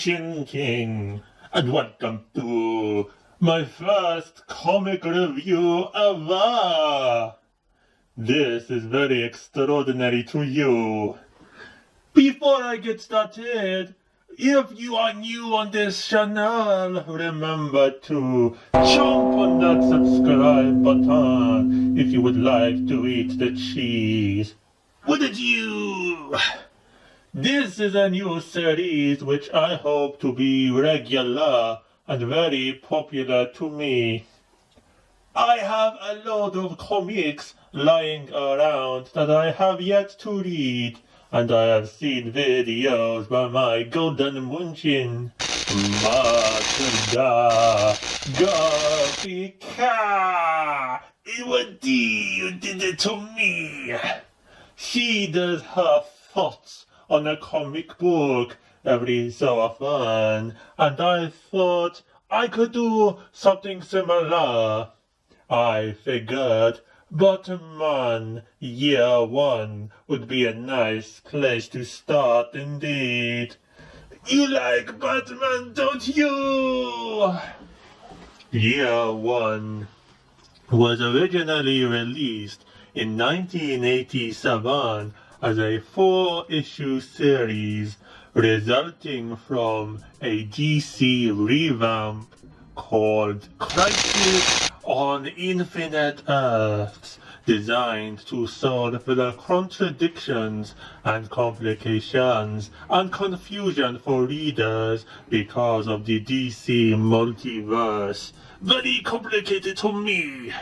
Chin King, and welcome to my first comic review ever. This is very extraordinary to you. Before I get started, if you are new on this channel, remember to jump on that subscribe button if you would like to eat the cheese. What did you? This is a new series which I hope to be regular and very popular to me. I have a load of comics lying around that I have yet to read, and I have seen videos by my golden munchin, Matilda Garfica. Iwadi, you did it to me. She does her thoughts on a comic book every so often, and I thought I could do something similar. I figured Batman Year 1 would be a nice place to start indeed. You like Batman, don't you? Year 1 was originally released in 1987 as a 4-issue series resulting from a DC revamp called Crisis on Infinite Earths, designed to solve the contradictions and complications and confusion for readers because of the DC Multiverse. Very complicated to me.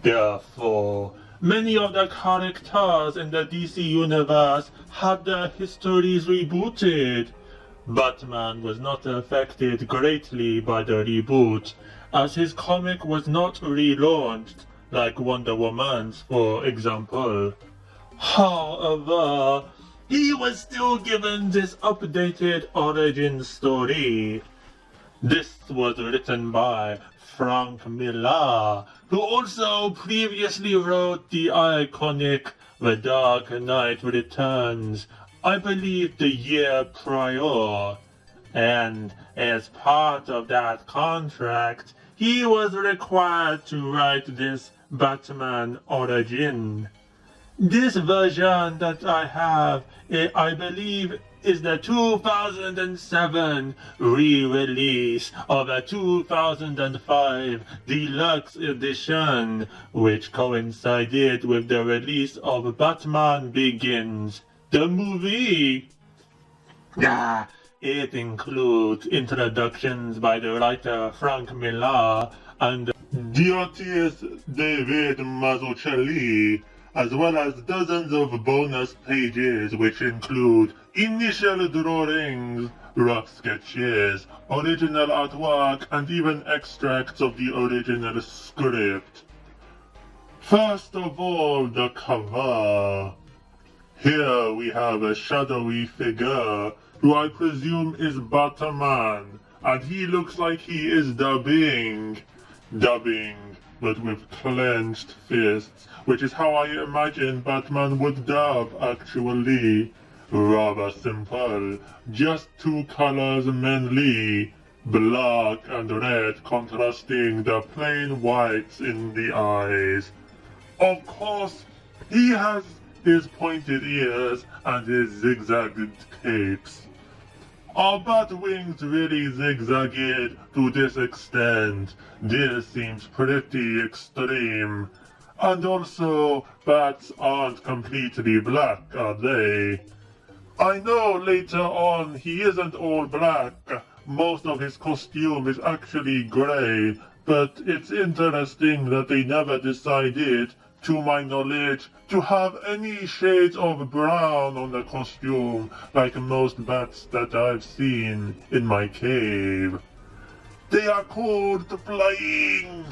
Therefore, many of the characters in the DC universe had their histories rebooted. Batman was not affected greatly by the reboot, as his comic was not relaunched, like Wonder Woman's, for example. However, he was still given this updated origin story. This was written by Frank Miller, who also previously wrote the iconic The Dark Knight Returns, I believe the year prior, and as part of that contract, he was required to write this Batman origin. This version that I have, I believe, is the 2007 re-release of a 2005 deluxe edition, which coincided with the release of Batman Begins, the movie. It includes introductions by the writer Frank Miller and the artist David Mazzucchelli, as well as dozens of bonus pages which include initial drawings, rough sketches, original artwork, and even extracts of the original script. First of all, the cover. Here we have a shadowy figure who I presume is Batman, and he looks like he is dubbing, but with clenched fists, which is how I imagine Batman would dub actually. Rather simple, just two colors mainly, black and red contrasting the plain whites in the eyes. Of course, he has his pointed ears and his zigzagged capes. Are bat wings really zigzagged to this extent? This seems pretty extreme. And also, bats aren't completely black, are they? I know later on he isn't all black. Most of his costume is actually grey, but it's interesting that they never decided, to my knowledge, to have any shades of brown on the costume like most bats that I've seen in my cave. They are called flying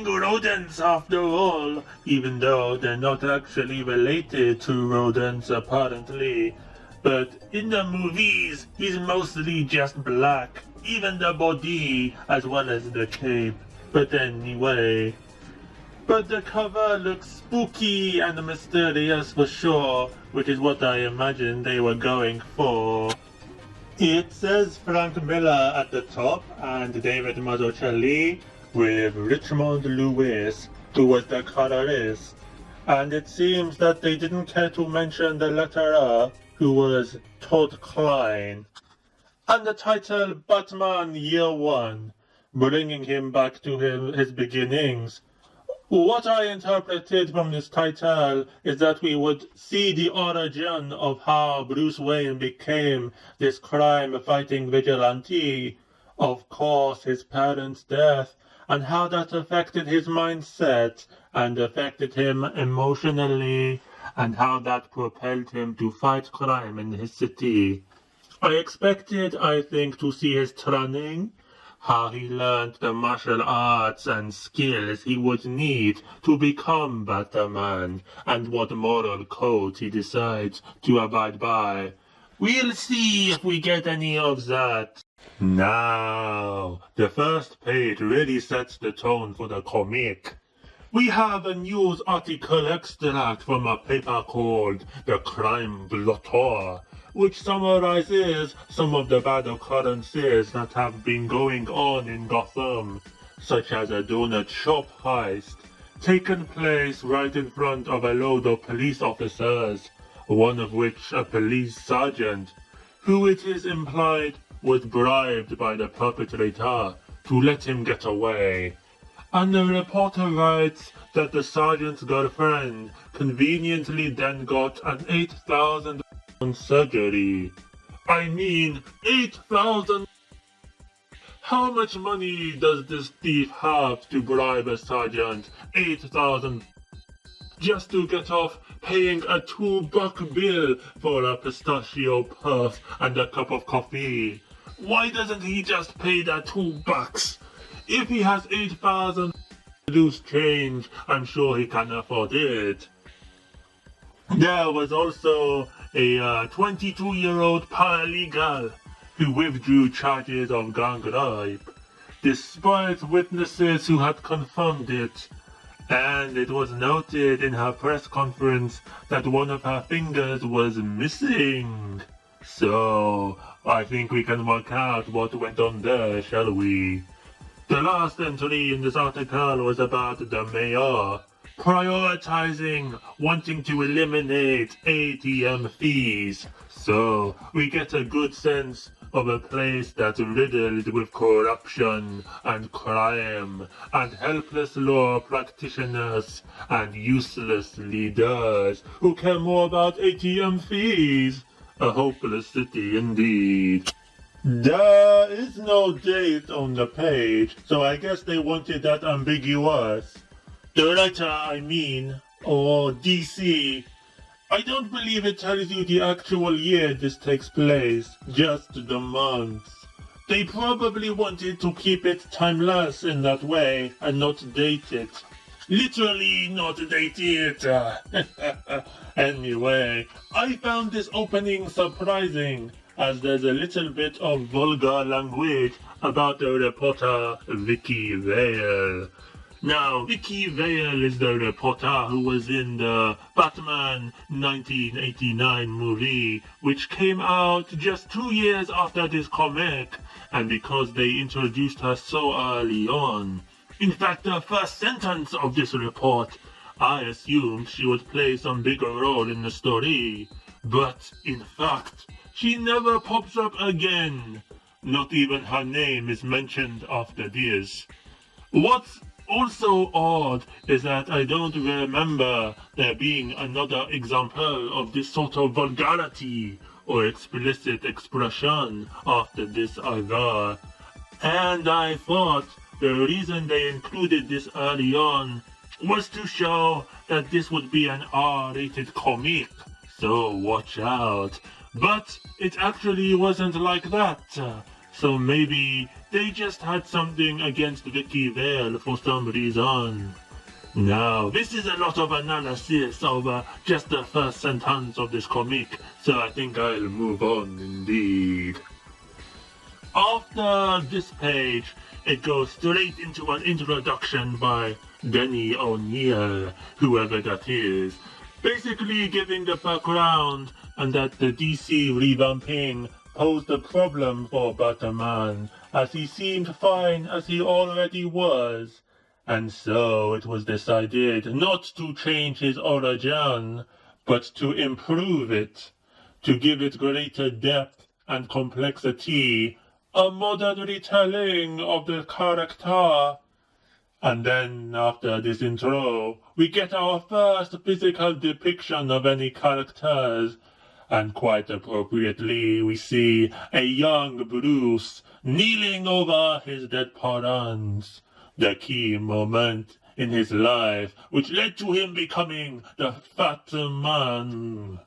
rodents after all, even though they're not actually related to rodents apparently. But in the movies, he's mostly just black, even the body as well as the cape. But anyway, but the cover looks spooky and mysterious for sure, which is what I imagine they were going for. It says Frank Miller at the top and David Mazzucchelli with Richmond Lewis, who was the colorist. And it seems that they didn't care to mention the letterer, who was Todd Klein. And the title Batman Year One, bringing him back to his beginnings. What I interpreted from this title is that we would see the origin of how Bruce Wayne became this crime-fighting vigilante, of course his parents' death, and how that affected his mindset and affected him emotionally, and how that propelled him to fight crime in his city. I expected, I think, to see his training, how he learned the martial arts and skills he would need to become Batman, and what moral code he decides to abide by. We'll see if we get any of that. Now, the first page really sets the tone for the comic. We have a news article extract from a paper called The Crime Blotter, which summarizes some of the bad occurrences that have been going on in Gotham, such as a donut shop heist, taken place right in front of a load of police officers, one of which a police sergeant, who it is implied was bribed by the perpetrator to let him get away. And the reporter writes that the sergeant's girlfriend conveniently then got an $8,000 surgery. I mean, 8,000. How much money does this thief have to bribe a sergeant? 8,000 just to get off paying a $2 bill for a pistachio puff and a cup of coffee. Why doesn't he just pay that $2? If he has 8,000 loose change, I'm sure he can afford it. There was also a 22-year-old paralegal who withdrew charges of gang rape, despite witnesses who had confirmed it. And it was noted in her press conference that one of her fingers was missing. So, I think we can work out what went on there, shall we? The last entry in this article was about the mayor prioritizing wanting to eliminate ATM fees. So, we get a good sense of a place that's riddled with corruption and crime and helpless law practitioners and useless leaders who care more about ATM fees. A hopeless city indeed. There is no date on the page, so I guess they wanted that ambiguous. The writer, I mean, or DC, I don't believe it tells you the actual year this takes place, just the months. They probably wanted to keep it timeless in that way and not date it. Literally not date it. Anyway, I found this opening surprising, as there's a little bit of vulgar language about the reporter Vicky Vale. Now, Vicky Vale is the reporter who was in the Batman 1989 movie, which came out just 2 years after this comic, and because they introduced her so early on. In fact, the first sentence of this report, I assumed she would play some bigger role in the story, but in fact, she never pops up again. Not even her name is mentioned after this. What's also odd is that I don't remember there being another example of this sort of vulgarity or explicit expression after this either. And I thought the reason they included this early on was to show that this would be an R-rated comic, so watch out. But it actually wasn't like that. So maybe they just had something against Vicky Vale for some reason. Now, this is a lot of analysis of just the first sentence of this comic, so I think I'll move on indeed. After this page, it goes straight into an introduction by Denny O'Neil, whoever that is, basically giving the background and that the DC revamping posed a problem for Batman, as he seemed fine as he already was. And so it was decided not to change his origin, but to improve it, to give it greater depth and complexity, a modern retelling of the character. And then, after this intro, we get our first physical depiction of any characters, and quite appropriately we see a young Bruce kneeling over his dead parents, the key moment in his life which led to him becoming the Fat Man.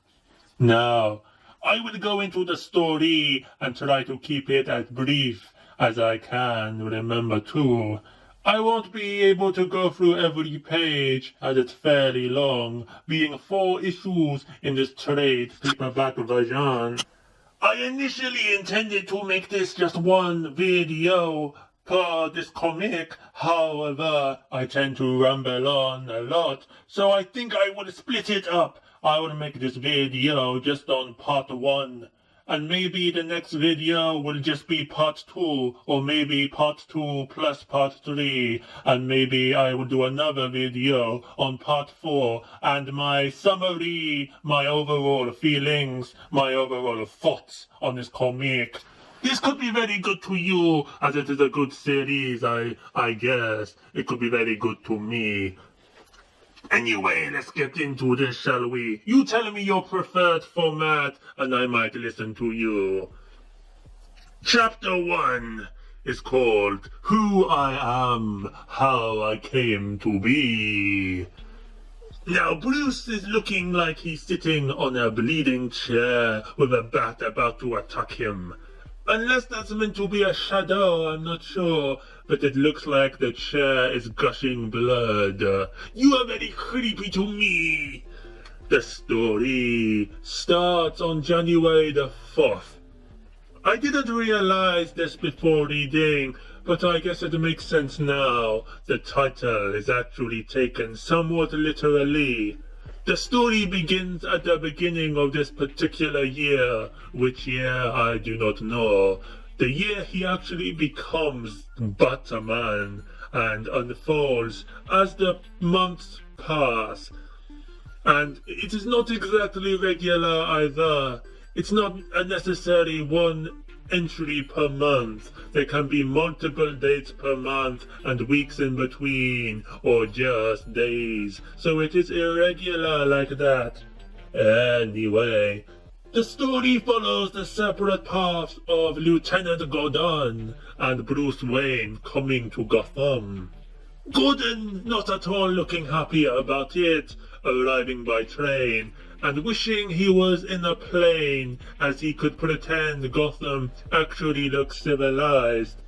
Now, I will go into the story and try to keep it as brief as I can remember to. I won't be able to go through every page as it's fairly long, being 4 issues in this trade paperback version. I initially intended to make this just one video per this comic, however, I tend to ramble on a lot, so I think I would split it up. I would make this video just on part 1, and maybe the next video will just be part 2, or maybe part 2 plus part 3, and maybe I will do another video on part 4, and my summary, my overall feelings, my overall thoughts on this comic. This could be very good to you, as it is a good series, I guess. It could be very good to me. Anyway, let's get into this, shall we? You tell me your preferred format, and I might listen to you. Chapter 1 is called Who I Am, How I Came to Be. Now, Bruce is looking like he's sitting on a bleeding chair with a bat about to attack him. Unless that's meant to be a shadow, I'm not sure, but it looks like the chair is gushing blood. You are very creepy to me. The story starts on January the 4th. I didn't realize this before reading, but I guess it makes sense now. The title is actually taken somewhat literally. The story begins at the beginning of this particular year, which year I do not know. The year he actually becomes Batman, and unfolds as the months pass. And it is not exactly regular either. It's not necessarily one entry per month. There can be multiple dates per month and weeks in between, or just days. So it is irregular like that. Anyway, the story follows the separate paths of Lieutenant Gordon and Bruce Wayne coming to Gotham. Gordon not at all looking happy about it, arriving by train, and wishing he was in a plane as he could pretend Gotham actually looks civilized.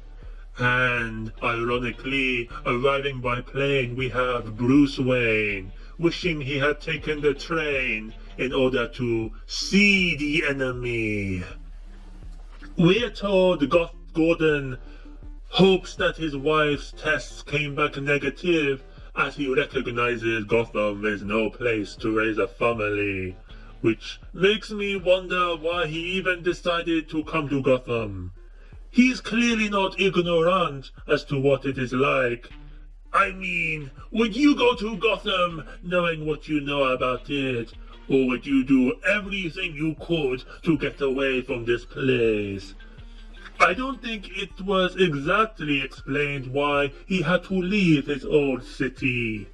And, ironically, arriving by plane we have Bruce Wayne, wishing he had taken the train in order to see the enemy. We're told Gordon hopes that his wife's tests came back negative, as he recognizes Gotham is no place to raise a family, which makes me wonder why he even decided to come to Gotham. He's clearly not ignorant as to what it is like. I mean, would you go to Gotham knowing what you know about it, or would you do everything you could to get away from this place? I don't think it was exactly explained why he had to leave his old city.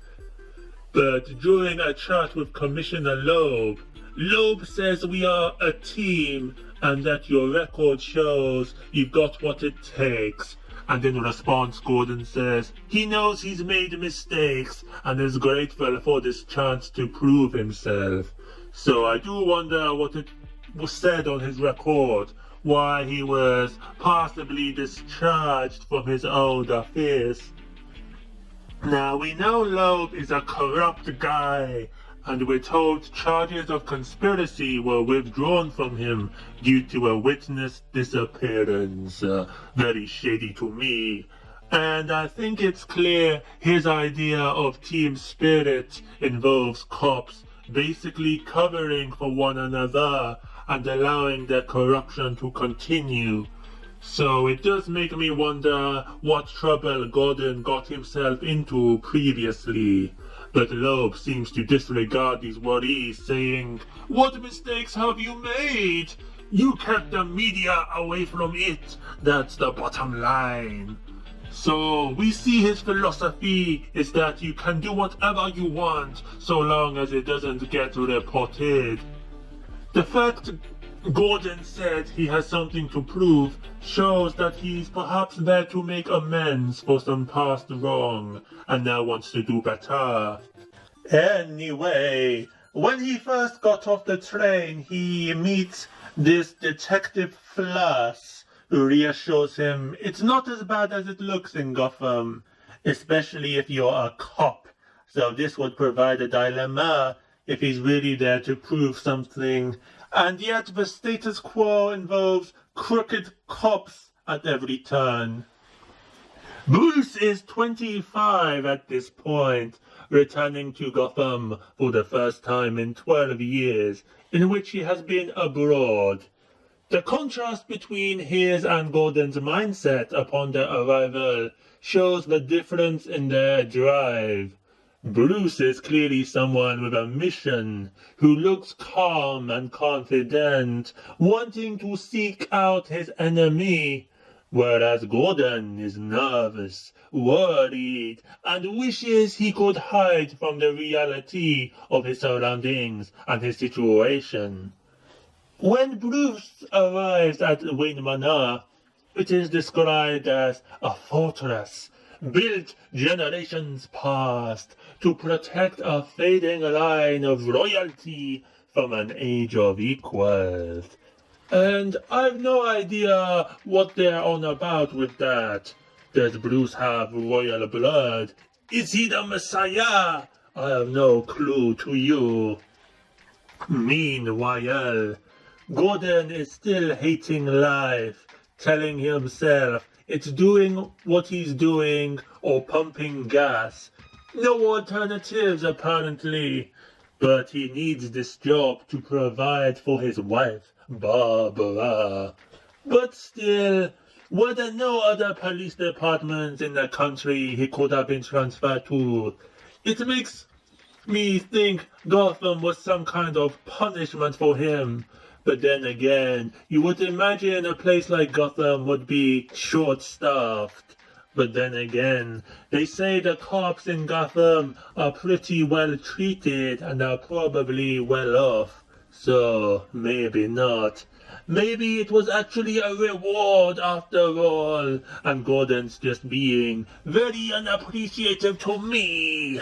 But during a chat with Commissioner Loeb, Loeb says we are a team and that your record shows you've got what it takes. And in response, Gordon says he knows he's made mistakes and is grateful for this chance to prove himself. So I do wonder what it was said on his record, why he was possibly discharged from his old office. Now, we know Loeb is a corrupt guy, and we're told charges of conspiracy were withdrawn from him due to a witness disappearance. Very shady to me. And I think it's clear his idea of team spirit involves cops basically covering for one another and allowing the corruption to continue. So it does make me wonder what trouble Gordon got himself into previously. But Loeb seems to disregard these worries, saying, "What mistakes have you made? You kept the media away from it. That's the bottom line." So we see his philosophy is that you can do whatever you want so long as it doesn't get reported. The fact Gordon said he has something to prove shows that he's perhaps there to make amends for some past wrong and now wants to do better. Anyway, when he first got off the train, he meets this Detective Flass, who reassures him it's not as bad as it looks in Gotham, especially if you're a cop. So this would provide a dilemma if he's really there to prove something, and yet the status quo involves crooked cops at every turn. Bruce is 25 at this point, returning to Gotham for the first time in 12 years, in which he has been abroad. The contrast between his and Gordon's mindset upon their arrival shows the difference in their drive. Bruce is clearly someone with a mission, who looks calm and confident, wanting to seek out his enemy, whereas Gordon is nervous, worried, and wishes he could hide from the reality of his surroundings and his situation. When Bruce arrives at Wayne Manor, it is described as a fortress built generations past to protect a fading line of royalty from an age of equals. And I've no idea what they're on about with that. Does Bruce have royal blood? Is he the Messiah? I have no clue to you. Meanwhile, Gordon is still hating life, telling himself it's doing what he's doing or pumping gas. No alternatives, apparently. But he needs this job to provide for his wife, Barbara. But still, were there no other police departments in the country he could have been transferred to? It makes me think Gotham was some kind of punishment for him. But then again, you would imagine a place like Gotham would be short-staffed. But then again, they say the cops in Gotham are pretty well treated and are probably well off. So, maybe not. Maybe it was actually a reward after all, and Gordon's just being very unappreciative to me.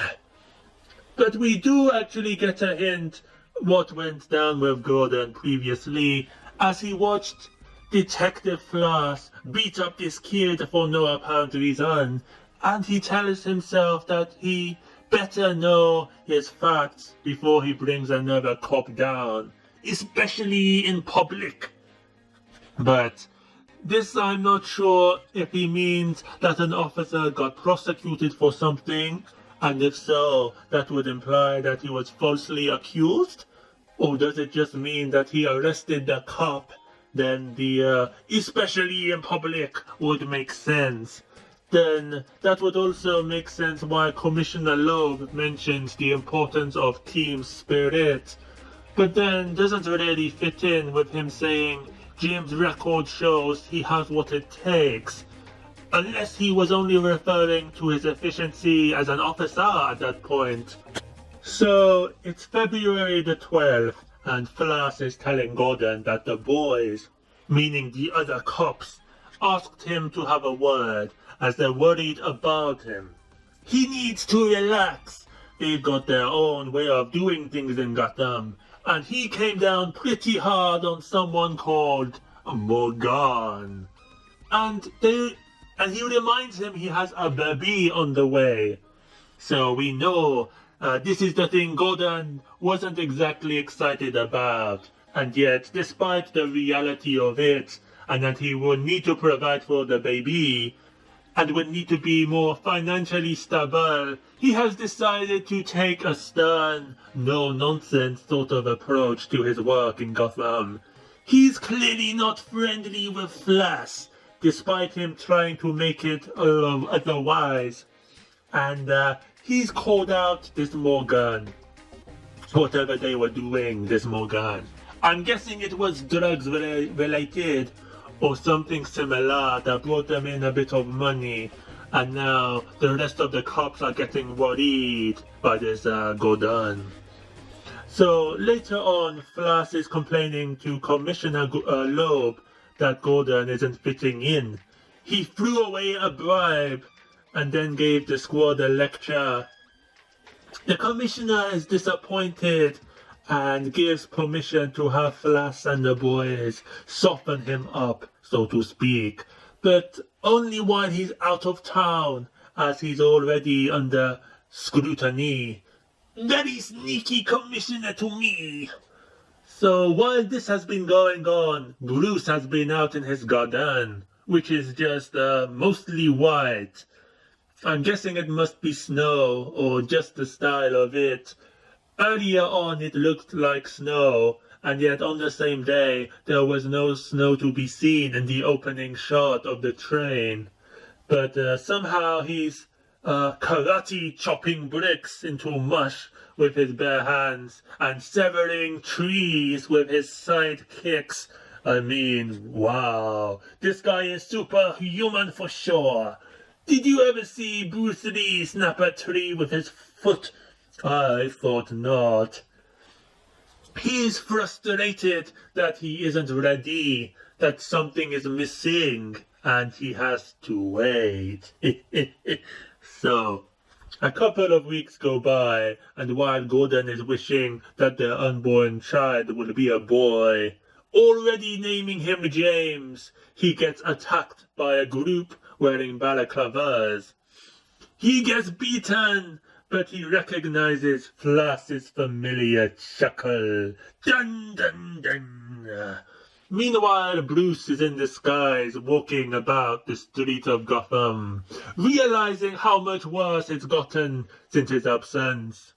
But we do actually get a hint what went down with Gordon previously, as he watched Detective Flass beat up this kid for no apparent reason, and he tells himself that he better know his facts before he brings another cop down, especially in public. But this I'm not sure if he means that an officer got prosecuted for something, and if so, that would imply that he was falsely accused? Or does it just mean that he arrested the cop? Then the especially in public would make sense. Then that would also make sense why Commissioner Loeb mentions the importance of team spirit. But then doesn't really fit in with him saying Jim's record shows he has what it takes. Unless he was only referring to his efficiency as an officer at that point. So, it's February the 12th, and Flass is telling Gordon that the boys, meaning the other cops, asked him to have a word, as they're worried about him. He needs to relax. They've got their own way of doing things in Gotham, and he came down pretty hard on someone called Morgan. And he reminds him he has a baby on the way. So we know this is the thing Gordon wasn't exactly excited about. And yet, despite the reality of it, and that he would need to provide for the baby, and would need to be more financially stable, he has decided to take a stern, no-nonsense sort of approach to his work in Gotham. He's clearly not friendly with Flash, despite him trying to make it otherwise. And he's called out this Morgan. Whatever they were doing, this Morgan. I'm guessing it was drugs related or something similar that brought them in a bit of money. And now the rest of the cops are getting worried by this Gordon. So later on, Flash is complaining to Commissioner Loeb that Gordon isn't fitting in. He threw away a bribe and then gave the squad a lecture. The commissioner is disappointed and gives permission to have Flash and the boys soften him up, so to speak, but only while he's out of town, as he's already under scrutiny. Very sneaky commissioner to me. So while this has been going on, Bruce has been out in his garden, which is just mostly white. I'm guessing it must be snow, or just the style of it. Earlier on it looked like snow, and yet on the same day there was no snow to be seen in the opening shot of the train. But somehow he's karate chopping bricks into mush with his bare hands and severing trees with his side kicks. I mean, wow, this guy is superhuman for sure. Did you ever see Bruce Lee snap a tree with his foot? I thought not. He is frustrated that he isn't ready, that something is missing, and he has to wait. So, a couple of weeks go by, and while Gordon is wishing that their unborn child would be a boy, already naming him James, he gets attacked by a group wearing balaclavas. He gets beaten, but he recognizes Flash's familiar chuckle. Dun dun dun. Meanwhile, Bruce is in disguise, walking about the street of Gotham, realizing how much worse it's gotten since his absence.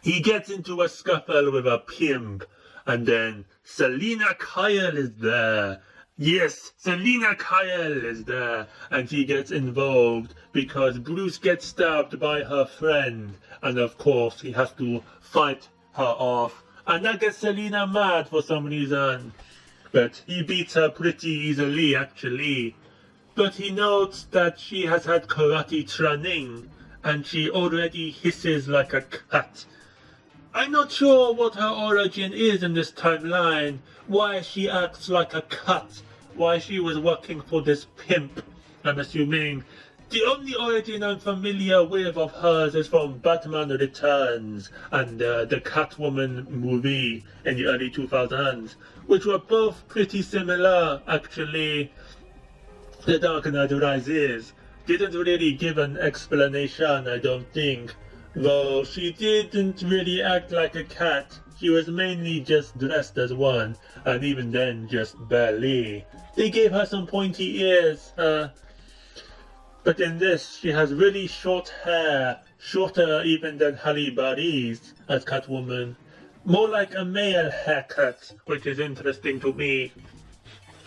He gets into a scuffle with a pimp, and then Selina Kyle is there. Yes, Selina Kyle is there, and he gets involved because Bruce gets stabbed by her friend, and of course he has to fight her off, and that gets Selina mad for some reason. But he beats her pretty easily, actually. But he notes that she has had karate training, and she already hisses like a cat. I'm not sure what her origin is in this timeline, why she acts like a cat, why she was working for this pimp. I'm assuming the only origin I'm familiar with of hers is from Batman Returns and the Catwoman movie in the early 2000s, which were both pretty similar, actually. The Dark Knight Rises didn't really give an explanation, I don't think, though she didn't really act like a cat. She was mainly just dressed as one, and even then just barely. They gave her some pointy ears, but in this she has really short hair, shorter even than Halle Berry's as Catwoman. More like a male haircut, which is interesting to me.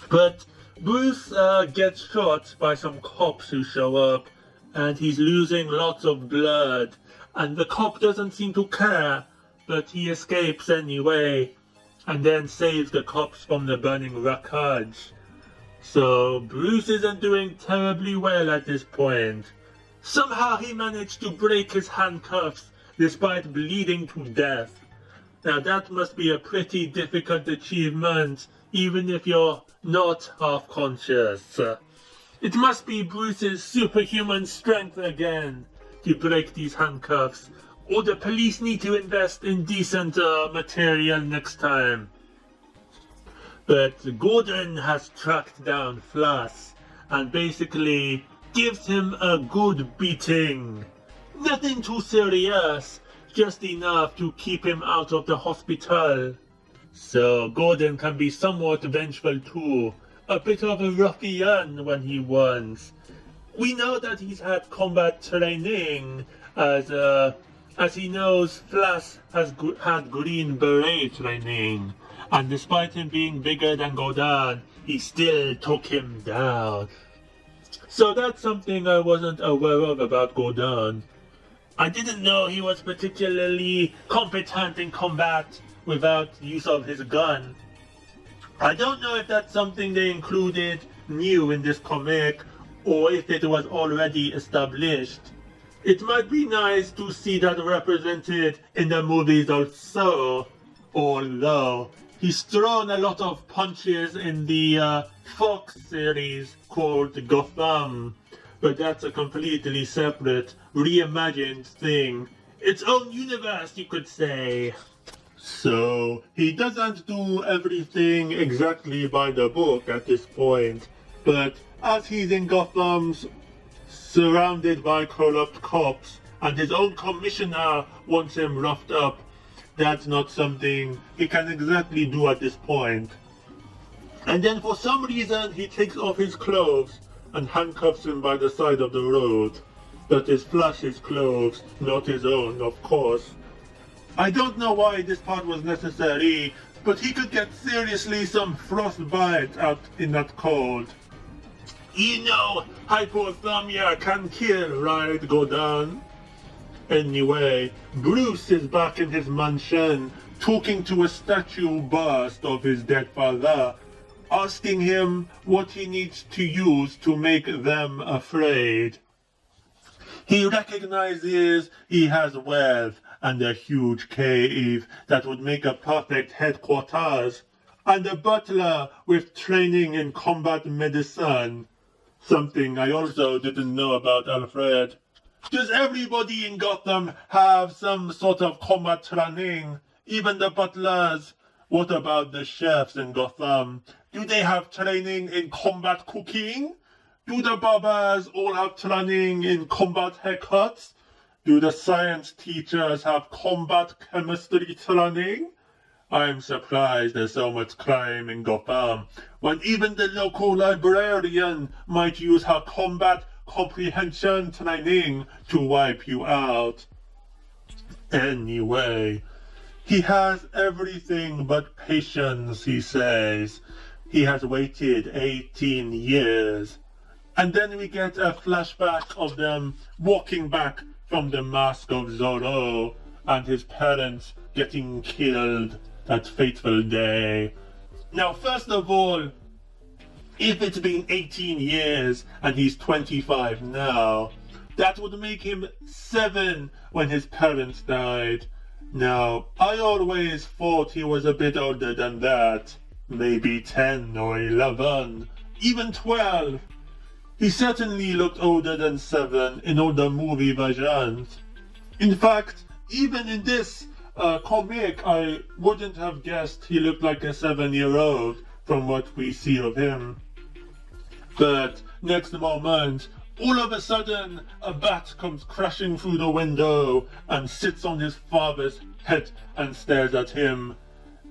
But Bruce gets shot by some cops who show up, and he's losing lots of blood, and the cop doesn't seem to care, but he escapes anyway, and then saves the cops from the burning wreckage. So Bruce isn't doing terribly well at this point. Somehow he managed to break his handcuffs despite bleeding to death. Now that must be a pretty difficult achievement, even if you're not half-conscious. It must be Bruce's superhuman strength again to break these handcuffs, or the police need to invest in decent material next time. But Gordon has tracked down Flash and basically gives him a good beating. Nothing too serious, just enough to keep him out of the hospital. So Gordon can be somewhat vengeful too, a bit of a ruffian when he wants. We know that he's had combat training, as he knows Flash has had Green Beret training, And despite him being bigger than Gordon, he still took him down. So that's something I wasn't aware of about Gordon. I didn't know he was particularly competent in combat without use of his gun. I don't know if that's something they included new in this comic or if it was already established. It might be nice to see that represented in the movies also, although he's thrown a lot of punches in the Fox series called Gotham, but that's a completely separate, reimagined thing. Its own universe, you could say. So, he doesn't do everything exactly by the book at this point, but as he's in Gotham, surrounded by corrupt cops, and his own commissioner wants him roughed up, that's not something he can exactly do at this point. And then for some reason he takes off his clothes and handcuffs him by the side of the road. That is Flash's clothes, not his own, of course. I don't know why this part was necessary, but he could get seriously some frostbite out in that cold. You know, hypothermia can kill, right, Gordon? Anyway, Bruce is back in his mansion, talking to a statue bust of his dead father, asking him what he needs to use to make them afraid. He recognizes he has wealth and a huge cave that would make a perfect headquarters, and a butler with training in combat medicine. Something I also didn't know about Alfred. Does everybody in Gotham have some sort of combat training? Even the butlers? What about the chefs in Gotham? Do they have training in combat cooking? Do the barbers all have training in combat haircuts? Do the science teachers have combat chemistry training? I'm surprised there's so much crime in Gotham, when even the local librarian might use her combat comprehension training to wipe you out. Anyway, he has everything but patience, he says. He has waited 18 years. And then we get a flashback of them walking back from the Mask of Zorro and his parents getting killed that fateful day. Now, first of all, if it's been 18 years and he's 25 now, that would make him 7 when his parents died. Now, I always thought he was a bit older than that. Maybe 10 or 11, even 12. He certainly looked older than 7 in all the movie versions. In fact, even in this comic, I wouldn't have guessed he looked like a 7-year-old from what we see of him. But next moment, all of a sudden, a bat comes crashing through the window and sits on his father's head and stares at him.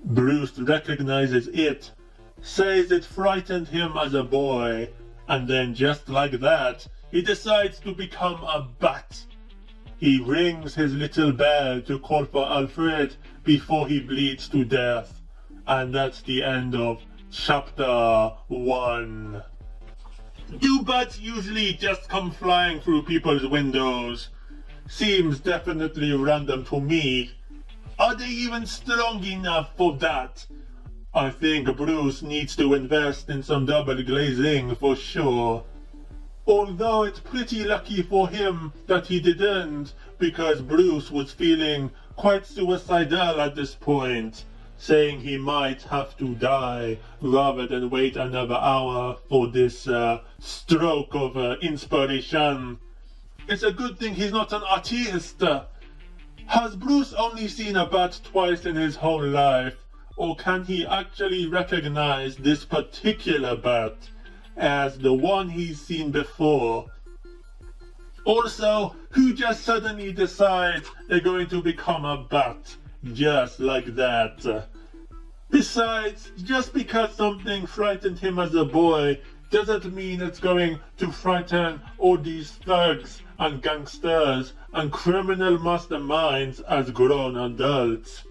Bruce recognizes it, says it frightened him as a boy, and then just like that, he decides to become a bat. He rings his little bell to call for Alfred before he bleeds to death. And that's the end of chapter 1. Do bats usually just come flying through people's windows? Seems definitely random to me. Are they even strong enough for that? I think Bruce needs to invest in some double glazing for sure. Although it's pretty lucky for him that he didn't, because Bruce was feeling quite suicidal at this point, saying he might have to die rather than wait another hour for this stroke of inspiration. It's a good thing he's not an artist. Has Bruce only seen a bat twice in his whole life, or can he actually recognize this particular bat as the one he's seen before? Also, who just suddenly decides they're going to become a bat, just like that? Besides, just because something frightened him as a boy doesn't mean it's going to frighten all these thugs and gangsters and criminal masterminds as grown adults.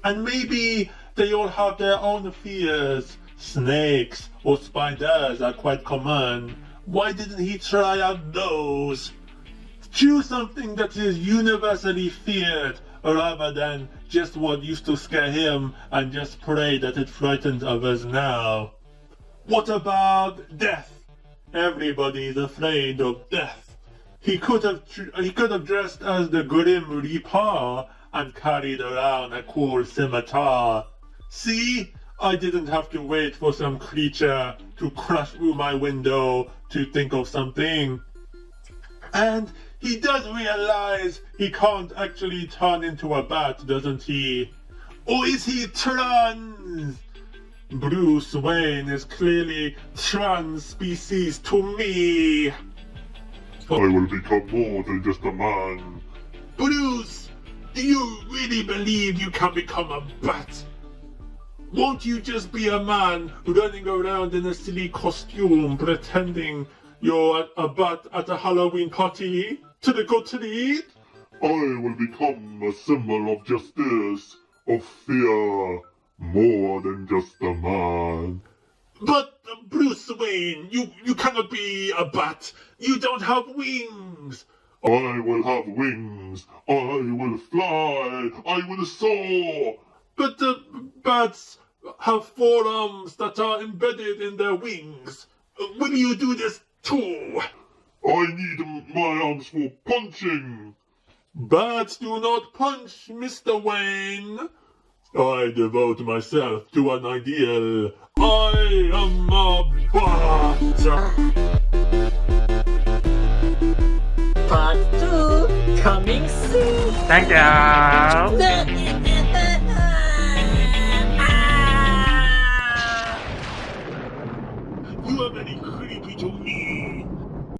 And maybe They all have their own fears. Snakes or spiders are quite common. Why didn't he try out those? Choose something that is universally feared rather than just what used to scare him and just pray that it frightens others now. What about death? Everybody is afraid of death. He could have dressed as the Grim Reaper and carried around a cool scimitar. See? I didn't have to wait for some creature to crash through my window to think of something. And he does realize he can't actually turn into a bat, doesn't he? Or is he trans? Bruce Wayne is clearly trans species to me. I will become more than just a man. Bruce, do you really believe you can become a bat? Won't you just be a man running around in a silly costume pretending you're a bat at a Halloween party? Trick or treat? I will become a symbol of justice, of fear, more than just a man. But Bruce Wayne, you cannot be a bat. You don't have wings. I will have wings. I will fly. I will soar. But the bats have forearms that are embedded in their wings. Will you do this too? I need my arms for punching. Bats do not punch, Mr. Wayne. I devote myself to an ideal. I am a bat. Part 2 coming soon. Thank you. You are very creepy to me.